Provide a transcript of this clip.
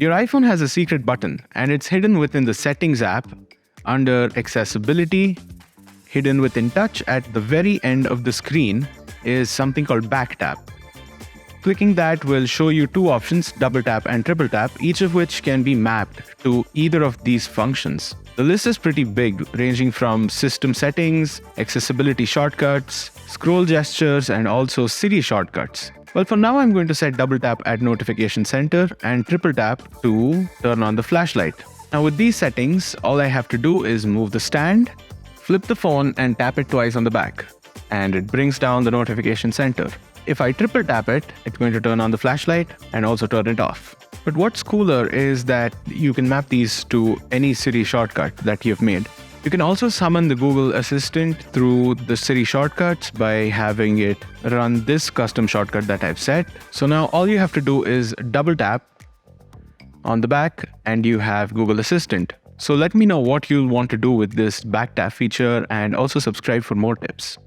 Your iPhone has a secret button and it's hidden within the Settings app under Accessibility. Hidden within Touch at the very end of the screen is something called Back Tap. Clicking that will show you two options, double tap and triple tap, each of which can be mapped to either of these functions. The list is pretty big, ranging from system settings, accessibility shortcuts, scroll gestures, and also Siri shortcuts. Well, for now, I'm going to set double tap at notification center and triple tap to turn on the flashlight. Now with these settings, all I have to do is move the stand, flip the phone and tap it twice on the back, and it brings down the notification center. If I triple tap it, it's going to turn on the flashlight and also turn it off. But what's cooler is that you can map these to any Siri shortcut that you've made. You can also summon the Google Assistant through the Siri shortcuts by having it run this custom shortcut that I've set. So now all you have to do is double tap on the back and you have Google Assistant. So let me know what you'll want to do with this back tap feature and also subscribe for more tips.